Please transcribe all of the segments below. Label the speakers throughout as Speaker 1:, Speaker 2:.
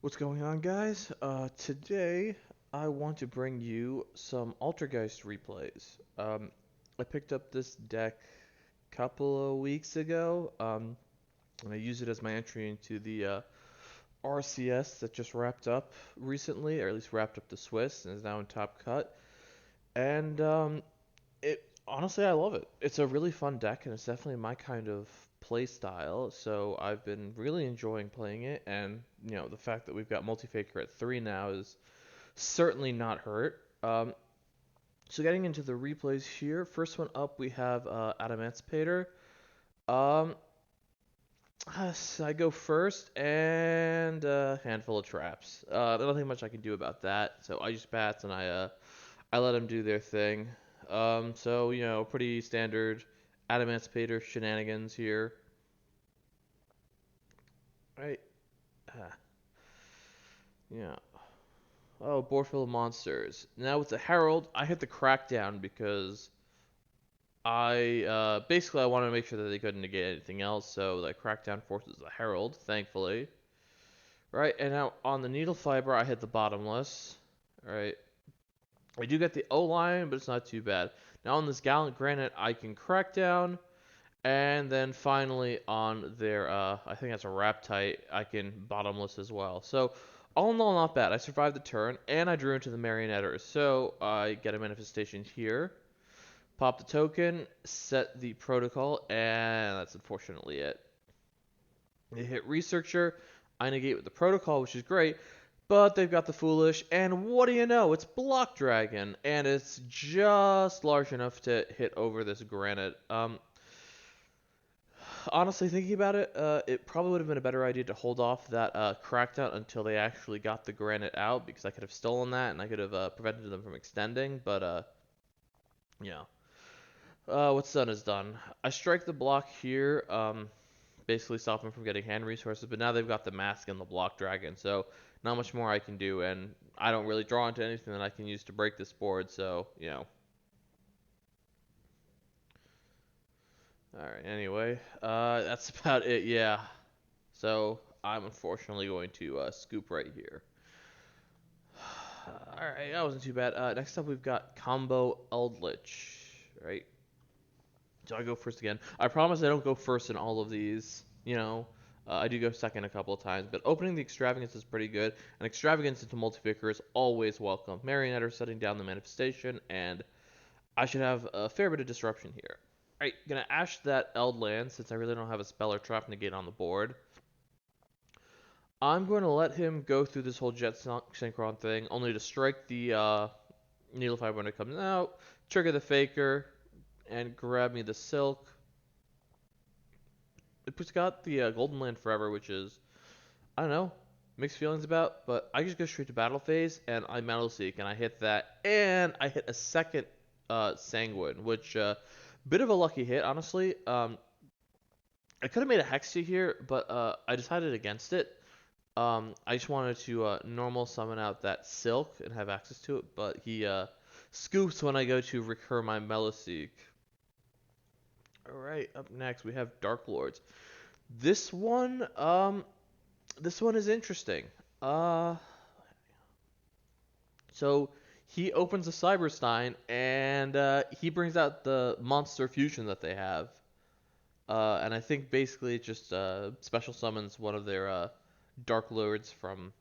Speaker 1: What's going on, guys? Today I want to bring you some Altergeist replays. I picked up this deck a couple of weeks ago, and I use it as my entry into the RCS that just wrapped up recently, or at least wrapped up the Swiss and is now in Top Cut. And it honestly, I love it. It's a really fun deck, and it's definitely my kind of play style. So I've been really enjoying playing it, and the fact that we've got Multifaker at 3 now is certainly not hurt. So getting into the replays here, first one up we have Adamantipator. Um, so I go first, and a handful of traps. Nothing much I can do about that. So I just bats and I let them do their thing. So pretty standard Adamantipator shenanigans here. Right? Ah, yeah. Oh, board full of monsters. Now with the Herald, I hit the Crackdown because I basically I wanted to make sure that they couldn't negate anything else. So that Crackdown forces the Herald, thankfully. Right, and now on the Needle Fiber, I hit the Bottomless. Right, I do get the O line, but it's not too bad. Now on this Gallant Granite, I can Crackdown. And then finally on their, I think that's a Raptite, I can Bottomless as well. So all in all, not bad. I survived the turn, and I drew into the Marionetter. So I get a manifestation here. Pop the token, set the protocol, and that's unfortunately it. They hit Researcher. I negate with the protocol, which is great. But they've got the Foolish, and what do you know? It's Block Dragon, and it's just large enough to hit over this Granite. Honestly, thinking about it, it probably would have been a better idea to hold off that crackdown until they actually got the granite out, because I could have stolen that and I could have prevented them from extending. But yeah, what's done is done. I strike the block here, basically stop them from getting hand resources. But now they've got the mask and the block dragon, so not much more I can do, and I don't really draw into anything that I can use to break this board. So All right. Anyway, that's about it. Yeah. So I'm unfortunately going to scoop right here. All right, that wasn't too bad. Next up, we've got Combo Eldritch. Right. So I go first again. I promise I don't go first in all of these. I do go second a couple of times, but opening the Extravagance is pretty good. And Extravagance into Multifaker is always welcome. Marionette setting down the manifestation, and I should have a fair bit of disruption here. Alright, gonna Ash that Eld land since I really don't have a spell or trap negate on the board. I'm going to let him go through this whole Jet Synchron thing, only to strike the Needle Fiber when it comes out, trigger the Faker, and grab me the Silk. It's got the Golden Land Forever, which is, I don't know, mixed feelings about, but I just go straight to Battle Phase, and I Metal Seek, and I hit that, and I hit a second Sanguine, which, bit of a lucky hit, honestly. I could have made a Hexia here, but I decided against it. I just wanted to normal summon out that Silk and have access to it, but he scoops when I go to recur my Meloseek. Alright, up next we have Dark Lords. This one, this one is interesting. Uh, so he opens a Cyberstein and he brings out the monster fusion that they have. And I think basically it just special summons one of their Dark Lords from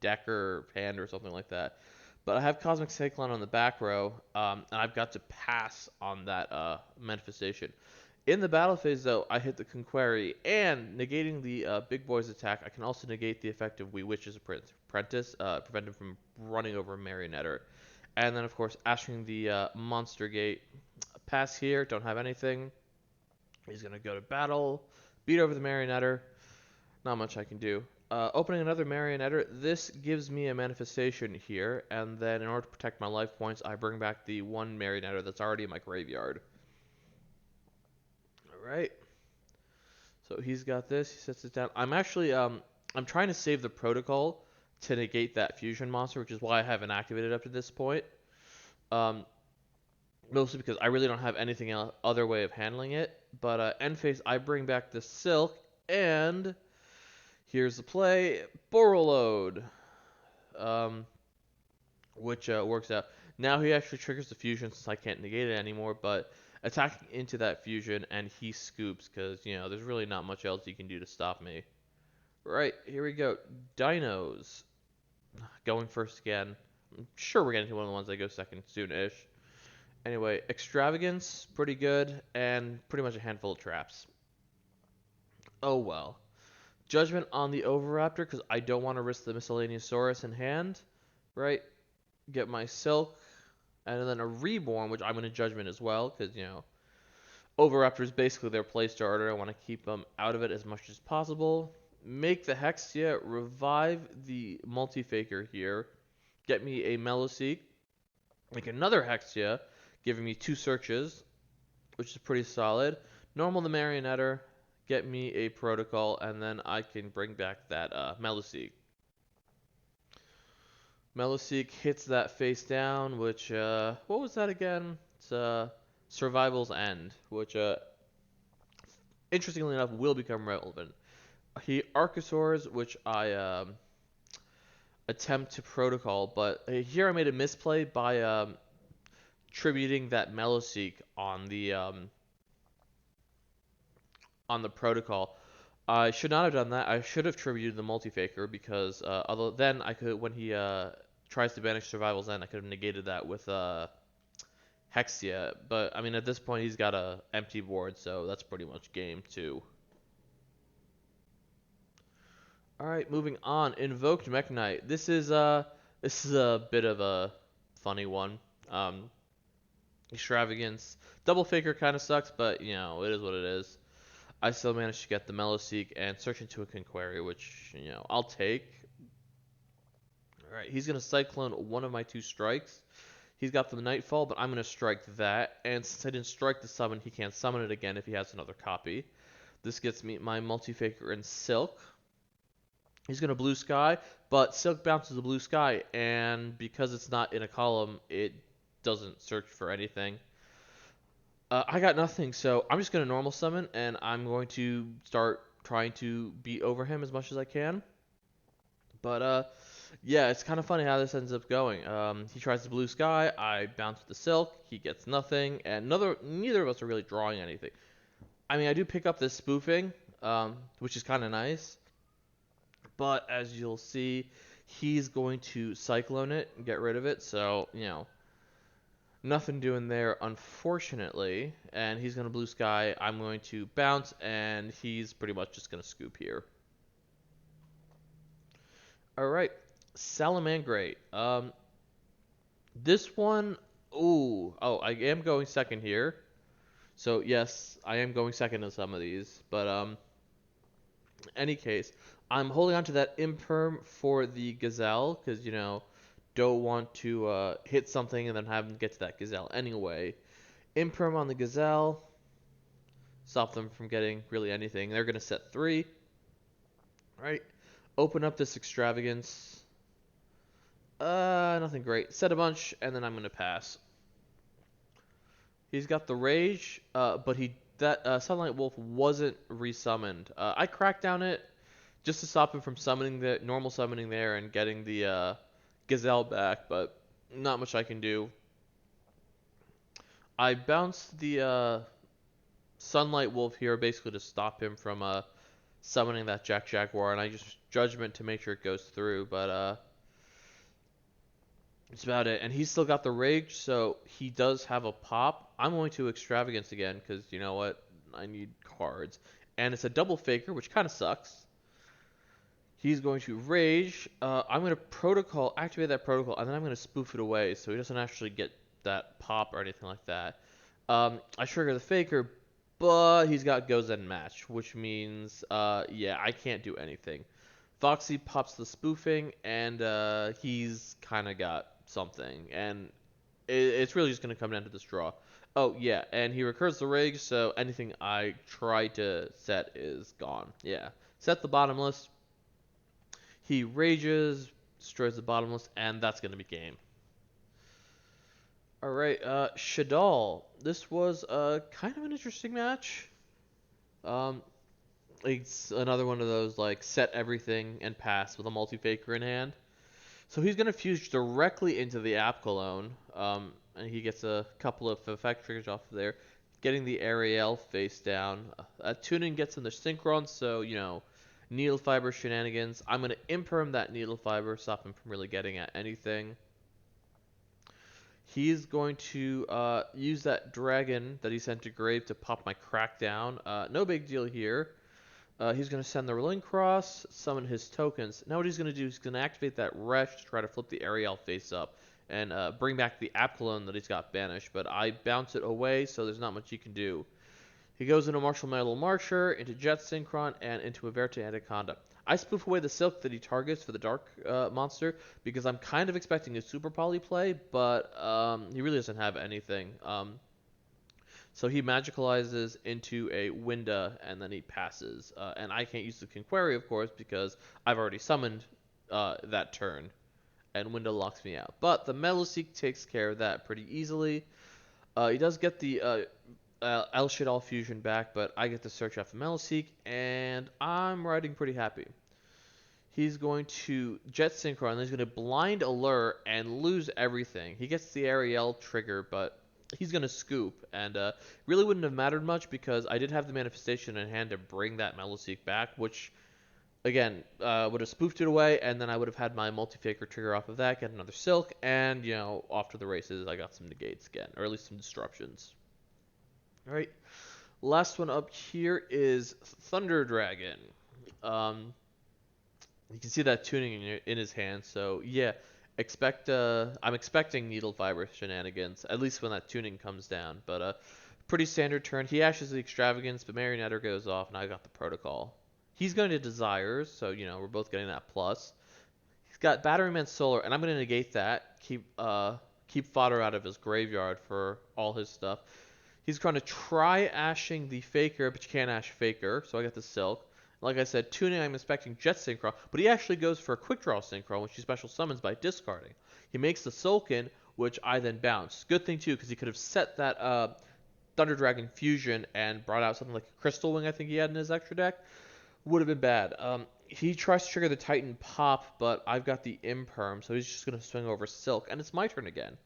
Speaker 1: deck or hand or something like that. But I have Cosmic Cyclone on the back row, and I've got to pass on that manifestation. In the battle phase, though, I hit the Conquery, and negating the big boy's attack, I can also negate the effect of We Witch's Apprentice, prevent him from running over Marionetter. And then, of course, ashing the Monster Gate. Pass here, don't have anything. He's going to go to battle, beat over the Marionetter. Not much I can do. Opening another Marionetter, this gives me a manifestation here, and then in order to protect my life points, I bring back the one Marionetter that's already in my graveyard. Alright. So he's got this, he sets it down. I'm actually, I'm trying to save the protocol to negate that fusion monster, which is why I haven't activated up to this point. Um, Mostly because I really don't have anything else, other way of handling it. But end phase, I bring back the Silk, and Here's the play, Borreload, um, which works out. Now he actually triggers the fusion since I can't negate it anymore, but attacking into that fusion and he scoops because, there's really not much else he can do to stop me. Right, here we go. Dinos. Going first again. I'm sure we're getting to one of the ones that go second soon-ish. Anyway, Extravagance, pretty good, and pretty much a handful of traps. Oh well. Judgment on the Oviraptor, because I don't want to risk the Miscellaneousaurus in hand. Right? Get my Silk, and then a Reborn, which I'm going to Judgment as well, because, Oviraptor is basically their play starter. I want to keep them out of it as much as possible. Make the Hexia, revive the Multi-Faker here. Get me a Meloseek. Make another Hexia, giving me 2 searches, which is pretty solid. Normal the Marionetter, get me a Protocol, and then I can bring back that Meloseek. Meloseek hits that face down, which, what was that again? It's Survival's End, which, interestingly enough, will become relevant. He Archosaurs, which I attempt to Protocol, but here I made a misplay by tributing that Meloseek on the Protocol. I should not have done that. I should have tributed the Multi-Faker because although then I could, when he tries to banish Survival's End, I could have negated that with Hexia. But I mean, at this point, he's got a empty board, so that's pretty much game 2. All right, moving on. Invoked Mekk-Knight. This is a bit of a funny one. Extravagance. Double Faker kind of sucks, but it is what it is. I still managed to get the Meloseek and search into a Conquerry, which I'll take. All right, he's gonna Cyclone one of my 2 strikes. He's got the Nightfall, but I'm gonna strike that. And since I didn't strike the summon, he can't summon it again if he has another copy. This gets me my Multi-Faker and Silk. He's going to Blue Sky, but Silk bounces the Blue Sky, and because it's not in a column, it doesn't search for anything. I got nothing, so I'm just going to normal summon, and I'm going to start trying to beat over him as much as I can. But, yeah, it's kind of funny how this ends up going. He tries the Blue Sky, I bounce the Silk, he gets nothing, and neither of us are really drawing anything. I mean, I do pick up this spoofing, which is kind of nice. But as you'll see, he's going to Cyclone it and get rid of it. So, nothing doing there, unfortunately. And he's going to Blue Sky. I'm going to bounce, and he's pretty much just going to scoop here. All right, Salamangreat. This one, I am going second here. So yes, I am going second in some of these. But any case, I'm holding on to that imperm for the Gazelle because, don't want to hit something and then have them get to that Gazelle anyway. Imperm on the Gazelle. Stop them from getting really anything. They're going to set 3. Right? Open up this Extravagance. Nothing great. Set a bunch, and then I'm going to pass. He's got the Rage, but that Sunlight Wolf wasn't resummoned. I cracked down it just to stop him from summoning the normal summoning there and getting the Gazelle back, but not much I can do. I bounced the Sunlight Wolf here basically to stop him from summoning that Jack Jaguar, and I just Judgment to make sure it goes through, but that's about it. And he's still got the Rage, so he does have a pop. I'm going to Extravagance again because you know what? I need cards. And it's a double Faker, which kind of sucks. He's going to Rage. I'm going to activate that Protocol, and then I'm going to spoof it away so he doesn't actually get that pop or anything like that. I trigger the Faker, but he's got Go Zen Match, which means, yeah, I can't do anything. Foxy pops the spoofing, and he's kind of got something, and it's really just going to come down to this draw. Oh, yeah, and he recurs the Rage, so anything I try to set is gone. Yeah, set the Bottomless. He Rages, destroys the Bottomless, and that's going to be game. All right, Shadal. This was kind of an interesting match. It's another one of those like set everything and pass with a multi-faker in hand. So he's gonna fuse directly into the app cologne, and he gets a couple of effect triggers off of there, getting the Ariel face down. Tuning gets in the synchron, so needle fiber shenanigans. I'm gonna imperm that needle fiber, stop him from really getting at anything. He's going to use that dragon that he sent to grave to pop my crackdown. No big deal here. He's going to send the Rolling Cross, summon his tokens. Now what he's going to do is he's going to activate that Resh to try to flip the Ariel face up and bring back the Apcolone that he's got banished. But I bounce it away, so there's not much he can do. He goes into Martial Metal Marcher, into Jet Synchron, and into Averte Anaconda. I spoof away the Silk that he targets for the Dark monster because I'm kind of expecting a Super Poly play, but he really doesn't have anything. So he magicalizes into a Winda, and then he passes. And I can't use the Conquery, of course, because I've already summoned that turn, and Winda locks me out. But the Metalseek takes care of that pretty easily. He does get the El Shadal fusion back, but I get to search out for Metalseek, and I'm riding pretty happy. He's going to Jet Synchron, and he's going to blind Allure and lose everything. He gets the Ariel trigger, but he's going to scoop, and really wouldn't have mattered much because I did have the manifestation in hand to bring that Metalseek back, which, again, would have spoofed it away, and then I would have had my multi-faker trigger off of that, get another Silk, and, off to the races, I got some negates again, or at least some disruptions. All right, last one up here is Thunder Dragon. Um, You can see that tuning in his hand. So yeah, I'm expecting needle fiber shenanigans at least when that tuning comes down. But pretty standard turn. He ashes the extravagance, but Marionetter goes off, and I got the protocol. He's going to desires, so we're both getting that plus. He's got Batteryman Solar, and I'm going to negate that. Keep fodder out of his graveyard for all his stuff. He's going to try ashing the Faker, but you can't ash Faker, so I got the Silk. Like I said, tuning, I'm expecting Jet Synchro, but he actually goes for a Quick Draw Synchro, which he special summons by discarding. He makes the Sulkin, which I then bounce. Good thing, too, because he could have set that Thunder Dragon Fusion and brought out something like a Crystal Wing I think he had in his extra deck. Would have been bad. He tries to trigger the Titan Pop, but I've got the Imperm, so he's just going to swing over Silk, and it's my turn again.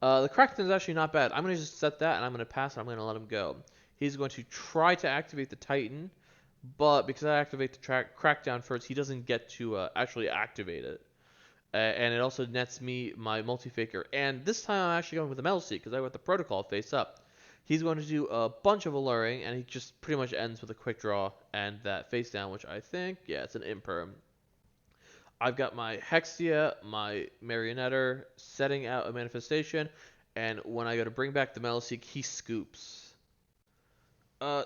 Speaker 1: The Crackdown is actually not bad. I'm going to just set that, and I'm going to pass, and I'm going to let him go. He's going to try to activate the Titan, but because I activate the Crackdown first, he doesn't get to actually activate it. And it also nets me my multi-faker. And this time I'm actually going with the Metal Seek, because I got the Protocol face up. He's going to do a bunch of alluring, and he just pretty much ends with a quick draw and that face down, which I think, yeah, it's an Imperm. I've got my Hexia, my Marionetter, setting out a manifestation, and when I go to bring back the Metalseek, he scoops.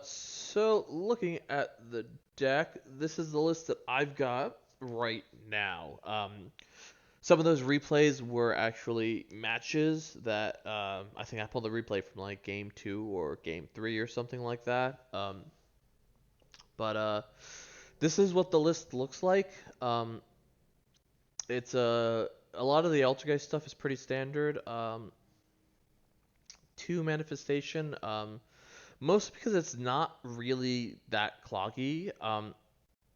Speaker 1: So looking at the deck, this is the list that I've got right now. Some of those replays were actually matches that I think I pulled the replay from like game 2 or game 3 or something like that. But this is what the list looks like. It's a lot of the Altergeist stuff is pretty standard. 2 manifestation. Mostly because it's not really that cloggy.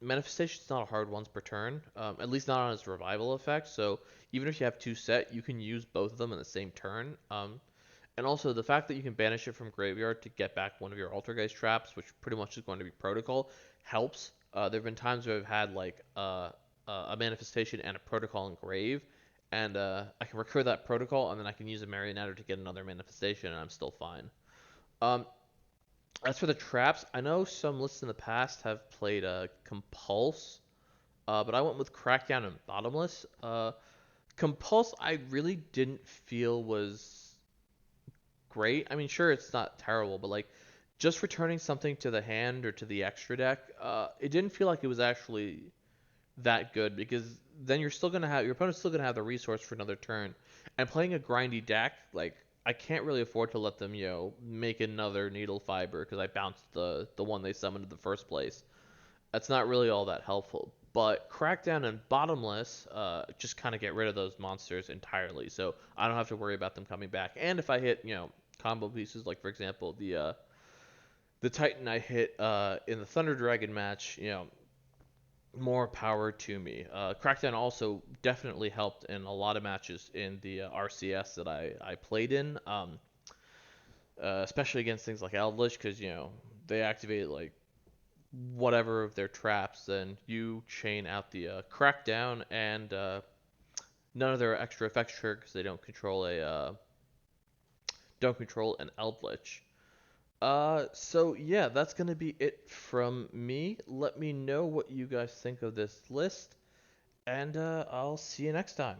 Speaker 1: Manifestation's not a hard once per turn, at least not on its revival effect. So even if you have 2 set, you can use both of them in the same turn. And also the fact that you can banish it from graveyard to get back one of your Altergeist traps, which pretty much is going to be protocol, helps. There have been times where I've had like a manifestation and a protocol in grave, and I can recur that protocol, and then I can use a Marionetter to get another manifestation, and I'm still fine. Um, as for the traps, I know some lists in the past have played Compulse, but I went with Crackdown and Bottomless. Compulse, I really didn't feel was great. I mean, sure, it's not terrible, but like just returning something to the hand or to the extra deck, it didn't feel like it was actually that good because then you're still gonna have your opponent's still gonna have the resource for another turn, and playing a grindy deck like I can't really afford to let them make another needle fiber because I bounced the one they summoned in the first place. That's not really all that helpful. But Crackdown and Bottomless just kind of get rid of those monsters entirely, so I don't have to worry about them coming back. And if I hit combo pieces like for example the Titan I hit in the Thunder Dragon match, more power to me. Crackdown also definitely helped in a lot of matches in the RCS that I played in, especially against things like Eldritch, because they activate like whatever of their traps, then you chain out the Crackdown, and none of their extra effects trigger because they don't control an Eldritch. So yeah, that's gonna be it from me. Let me know what you guys think of this list, and I'll see you next time.